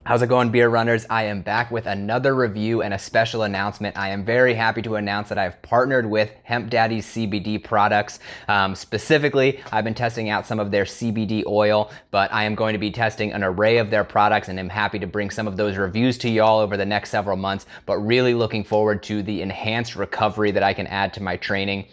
How's it going, beer runners? I am back with another review and a special announcement. I am very happy to announce that I've partnered with Hemp Daddy's CBD products. Specifically, I've been testing out some of their CBD oil, but I am going to be testing an array of their products, and I'm happy to bring some of those reviews to y'all over the next several months, but really looking forward to the enhanced recovery that I can add to my training.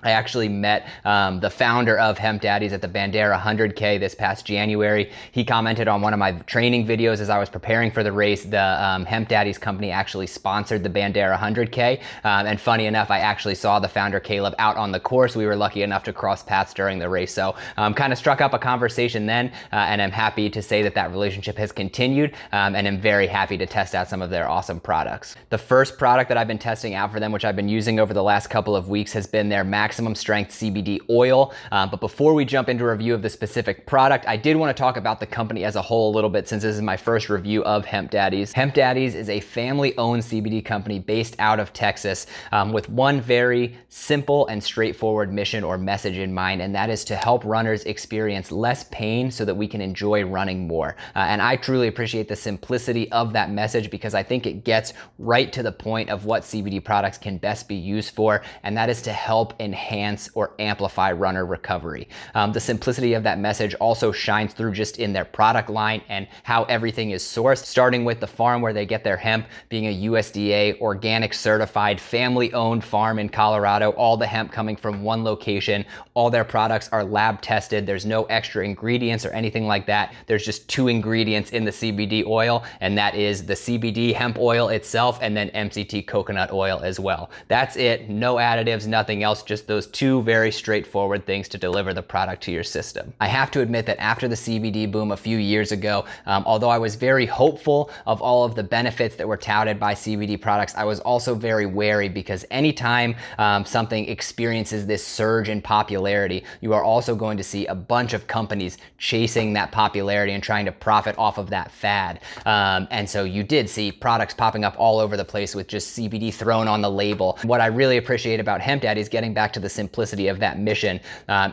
I actually met the founder of Hemp Daddy's at the Bandera 100K this past January. He commented on one of my training videos as I was preparing for the race. The Hemp Daddy's company actually sponsored the Bandera 100K. And funny enough, I actually saw the founder, Caleb, out on the course. We were lucky enough to cross paths during the race. So kind of struck up a conversation then, and I'm happy to say that that relationship has continued, and I'm very happy to test out some of their awesome products. The first product that I've been testing out for them, which I've been using over the last couple of weeks, has been their maximum strength CBD oil. But before we jump into a review of the specific product, I did want to talk about the company as a whole a little bit, since this is my first review of Hemp Daddy's. Hemp Daddy's is a family-owned CBD company based out of Texas, with one very simple and straightforward mission or message in mind, and that is to help runners experience less pain so that we can enjoy running more. And I truly appreciate the simplicity of that message, because I think it gets right to the point of what CBD products can best be used for, and that is to help enhance or amplify runner recovery. The simplicity of that message also shines through just in their product line and how everything is sourced, starting with the farm where they get their hemp, being a USDA organic certified family-owned farm in Colorado, all the hemp coming from one location. All their products are lab tested. There's no extra ingredients or anything like that. There's just two ingredients in the CBD oil, and that is the CBD hemp oil itself and then MCT coconut oil as well. That's it. No additives, nothing else, just those two very straightforward things to deliver the product to your system. I have to admit that after the CBD boom a few years ago, although I was very hopeful of all of the benefits that were touted by CBD products, I was also very wary, because anytime something experiences this surge in popularity, you are also going to see a bunch of companies chasing that popularity and trying to profit off of that fad. And so you did see products popping up all over the place with just CBD thrown on the label. What I really appreciate about Hemp Daddy is getting back to the simplicity of that mission,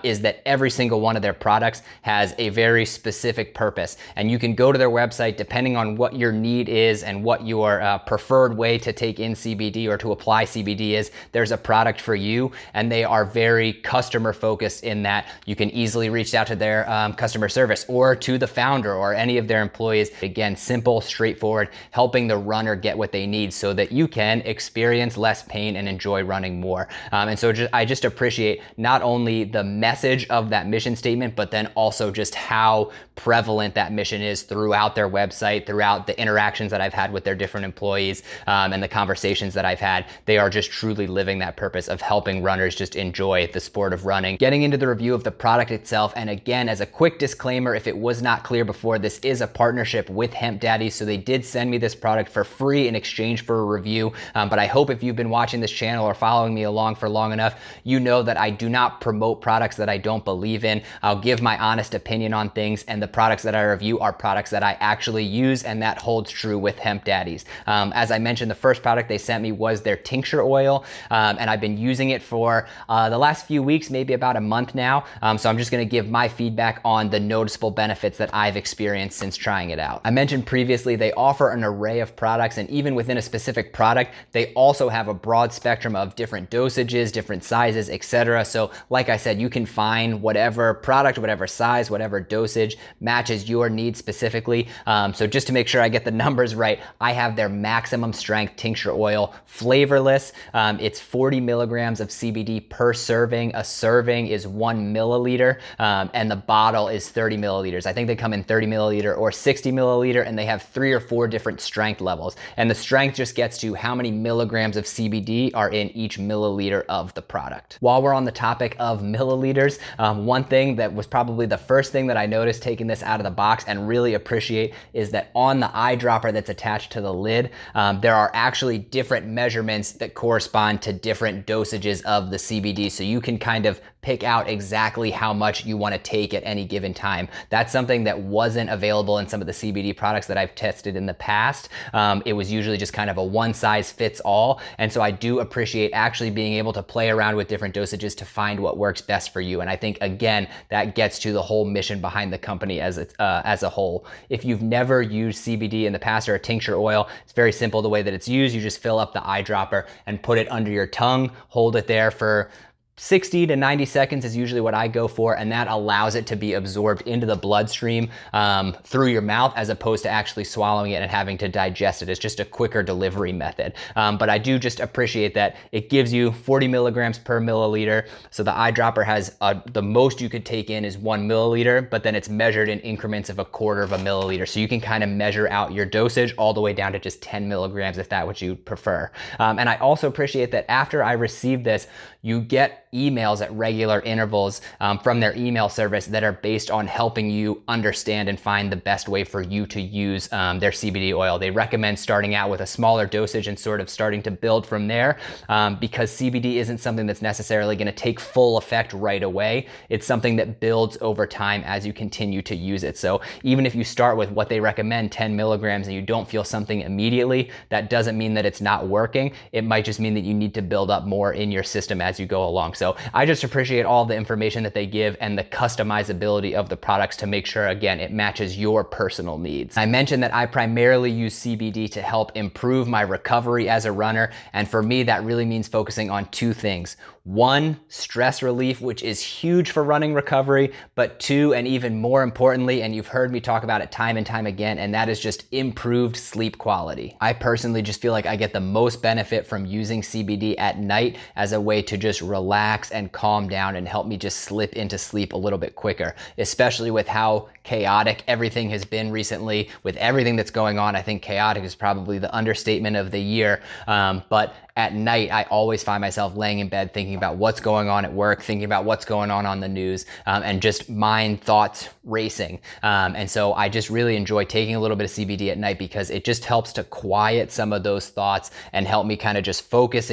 is that every single one of their products has a very specific purpose, and you can go to their website depending on what your need is and what your preferred way to take in CBD or to apply CBD is. There's a product for you, and they are very customer focused in that you can easily reach out to their customer service or to the founder or any of their employees. Again, simple, straightforward, helping the runner get what they need so that you can experience less pain and enjoy running more. And so I just appreciate not only the message of that mission statement, but then also just how prevalent that mission is throughout their website, throughout the interactions that I've had with their different employees, and the conversations that I've had. They are just truly living that purpose of helping runners just enjoy the sport of running. Getting into the review of the product itself, and again, as a quick disclaimer, if it was not clear before, this is a partnership with Hemp Daddy, so they did send me this product for free in exchange for a review. But I hope if you've been watching this channel or following me along for long enough, you know that I do not promote products that I don't believe in. I'll give my honest opinion on things, and the products that I review are products that I actually use, and that holds true with Hemp Daddy's. As I mentioned, the first product they sent me was their tincture oil, and I've been using it for the last few weeks, maybe about a month now. So I'm just gonna give my feedback on the noticeable benefits that I've experienced since trying it out. I mentioned previously they offer an array of products, and even within a specific product, they also have a broad spectrum of different dosages, different sizes, etc. So like I said, you can find whatever product, whatever size, whatever dosage matches your needs specifically. So just to make sure I get the numbers right, I have their maximum strength tincture oil, flavorless. It's 40 milligrams of CBD per serving. A serving is 1 milliliter, and the bottle is 30 milliliters. I think they come in 30 milliliter or 60 milliliter, and they have 3 or 4 different strength levels. And the strength just gets to how many milligrams of CBD are in each milliliter of the product. While we're on the topic of milliliters, one thing that was probably the first thing that I noticed taking this out of the box and really appreciate is that on the eyedropper that's attached to the lid, there are actually different measurements that correspond to different dosages of the CBD. So you can kind of pick out exactly how much you want to take at any given time. That's something that wasn't available in some of the CBD products that I've tested in the past. It was usually just kind of a one size fits all. And so I do appreciate actually being able to play around with different dosages to find what works best for you. And I think, again, that gets to the whole mission behind the company as a whole. If you've never used CBD in the past or a tincture oil, it's very simple the way that it's used. You just fill up the eyedropper and put it under your tongue, hold it there for 60 to 90 seconds is usually what I go for, and that allows it to be absorbed into the bloodstream through your mouth, as opposed to actually swallowing it and having to digest it. It's just a quicker delivery method. But I do just appreciate that it gives you 40 milligrams per milliliter. So the eyedropper has the most you could take in is 1 milliliter, but then it's measured in increments of 1/4 of a milliliter. So you can kind of measure out your dosage all the way down to just 10 milligrams if that's what you prefer. And I also appreciate that after I received this, you get emails at regular intervals from their email service that are based on helping you understand and find the best way for you to use their CBD oil. They recommend starting out with a smaller dosage and sort of starting to build from there, because CBD isn't something that's necessarily going to take full effect right away. It's something that builds over time as you continue to use it. So even if you start with what they recommend, 10 milligrams, and you don't feel something immediately, that doesn't mean that it's not working. It might just mean that you need to build up more in your system as you go along. So I just appreciate all the information that they give and the customizability of the products to make sure, again, it matches your personal needs. I mentioned that I primarily use CBD to help improve my recovery as a runner. And for me, that really means focusing on 2 things. 1, stress relief, which is huge for running recovery, but 2, and even more importantly, and you've heard me talk about it time and time again, and that is just improved sleep quality. I personally just feel like I get the most benefit from using CBD at night as a way to just relax and calm down and help me just slip into sleep a little bit quicker, especially with how chaotic everything has been recently. With everything that's going on, I think chaotic is probably the understatement of the year. But at night, I always find myself laying in bed thinking about what's going on at work, thinking about what's going on the news, and just mind thoughts racing. And so I just really enjoy taking a little bit of CBD at night because it just helps to quiet some of those thoughts and help me kind of just focus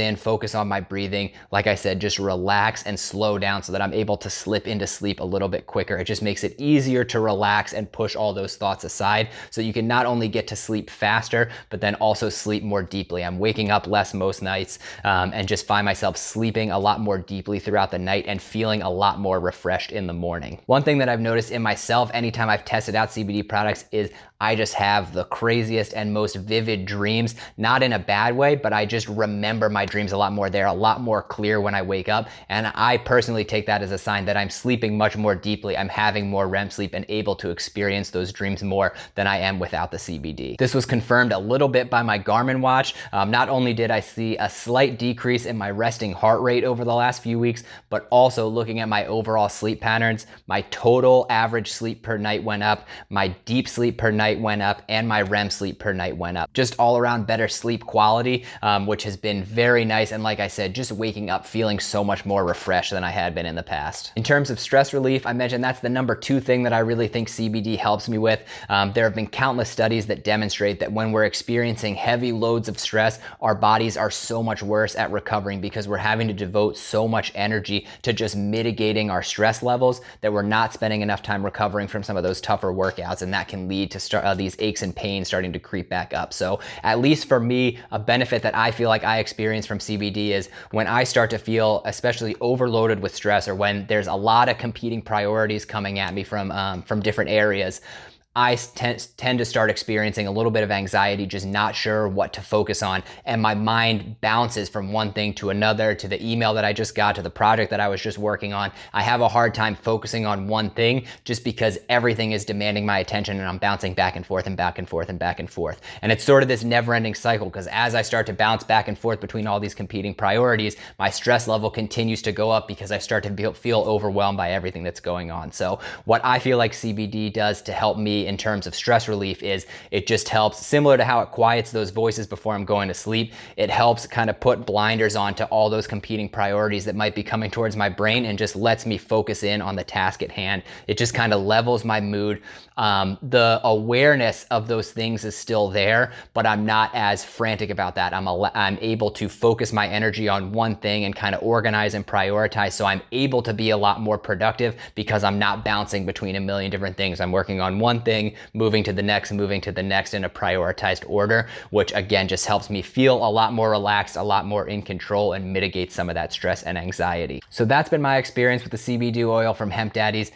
on my breathing. Like I said, just relax and slow down so that I'm able to slip into sleep a little bit quicker. It just makes it easier to relax and push all those thoughts aside so you can not only get to sleep faster, but then also sleep more deeply. I'm waking up less most nights and just find myself sleeping a lot more deeply throughout the night and feeling a lot more refreshed in the morning. One thing that I've noticed in myself anytime I've tested out CBD products is I just have the craziest and most vivid dreams, not in a bad way, but I just remember my dreams a lot more. They're a lot more clear when I wake up. And I personally take that as a sign that I'm sleeping much more deeply. I'm having more REM sleep and able to experience those dreams more than I am without the CBD. This was confirmed a little bit by my Garmin watch. Not only did I see a slight decrease in my resting heart rate over the last few weeks, but also looking at my overall sleep patterns, my total average sleep per night went up, my deep sleep per night went up, and my REM sleep per night went up. Just all around better sleep quality, which has been very nice. And like I said, just waking up feeling so much more refreshed than I had been in the past. In terms of stress relief, I mentioned that's the number 2 thing that I really think CBD helps me with. There have been countless studies that demonstrate that when we're experiencing heavy loads of stress, our bodies are so much worse at recovering because we're having to devote so much energy to just mitigating our stress levels that we're not spending enough time recovering from some of those tougher workouts, and that can lead to these aches and pains starting to creep back up. So at least for me, a benefit that I feel like I experience from CBD is when I start to feel especially overloaded with stress, or when there's a lot of competing priorities coming at me from different areas, I tend to start experiencing a little bit of anxiety, just not sure what to focus on. And my mind bounces from one thing to another, to the email that I just got, to the project that I was just working on. I have a hard time focusing on one thing just because everything is demanding my attention and I'm bouncing back and forth and back and forth and back and forth. And it's sort of this never-ending cycle because as I start to bounce back and forth between all these competing priorities, my stress level continues to go up because I start to feel overwhelmed by everything that's going on. So what I feel like CBD does to help me in terms of stress relief is it just helps, similar to how it quiets those voices before I'm going to sleep, it helps kind of put blinders on to all those competing priorities that might be coming towards my brain and just lets me focus in on the task at hand. It just kind of levels my mood. The awareness of those things is still there, but I'm not as frantic about that. I'm able to focus my energy on one thing and kind of organize and prioritize, so I'm able to be a lot more productive because I'm not bouncing between a million different things. I'm working on one thing thing, moving to the next, moving to the next in a prioritized order, which again just helps me feel a lot more relaxed, a lot more in control, and mitigate some of that stress and anxiety. So that's been my experience with the CBD oil from Hemp Daddies.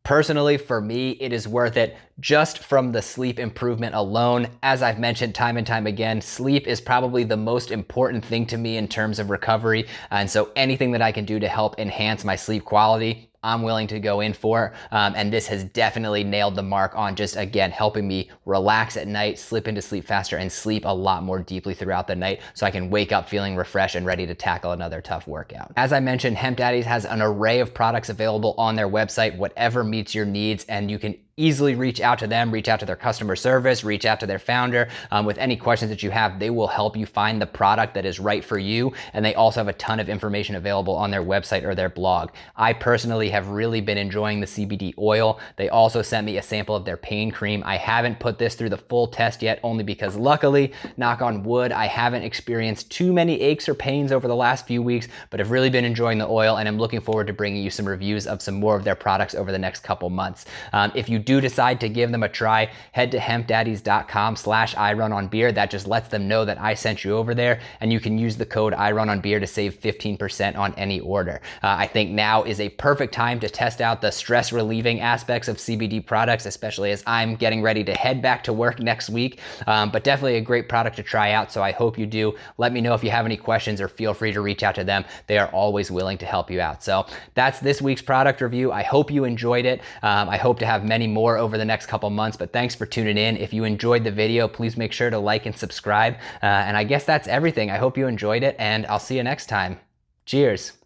Personally, for me, it is worth it just from the sleep improvement alone. As I've mentioned time and time again, sleep is probably the most important thing to me in terms of recovery. And so anything that I can do to help enhance my sleep quality, I'm willing to go in for. And this has definitely nailed the mark on just, again, helping me relax at night, slip into sleep faster, and sleep a lot more deeply throughout the night so I can wake up feeling refreshed and ready to tackle another tough workout. As I mentioned, Hemp Daddies has an array of products available on their website, whatever meets your needs, and you can easily reach out to them, reach out to their customer service, reach out to their founder with any questions that you have. They will help you find the product that is right for you. And they also have a ton of information available on their website or their blog. I personally have really been enjoying the CBD oil. They also sent me a sample of their pain cream. I haven't put this through the full test yet, only because luckily, knock on wood, I haven't experienced too many aches or pains over the last few weeks, but I've really been enjoying the oil, and I'm looking forward to bringing you some reviews of some more of their products over the next couple months. If you do decide to give them a try, head to hempdaddies.com/iRunOnBeer. That just lets them know that I sent you over there, and you can use the code iRunOnBeer to save 15% on any order. I think now is a perfect time to test out the stress relieving aspects of CBD products, especially as I'm getting ready to head back to work next week. But definitely a great product to try out, so I hope you do. Let me know if you have any questions, or feel free to reach out to them. They are always willing to help you out. So that's this week's product review. I hope you enjoyed it. I hope to have many more over the next couple months, but thanks for tuning in. If you enjoyed the video, please make sure to like and subscribe. And I guess that's everything. I hope you enjoyed it, and I'll see you next time. Cheers.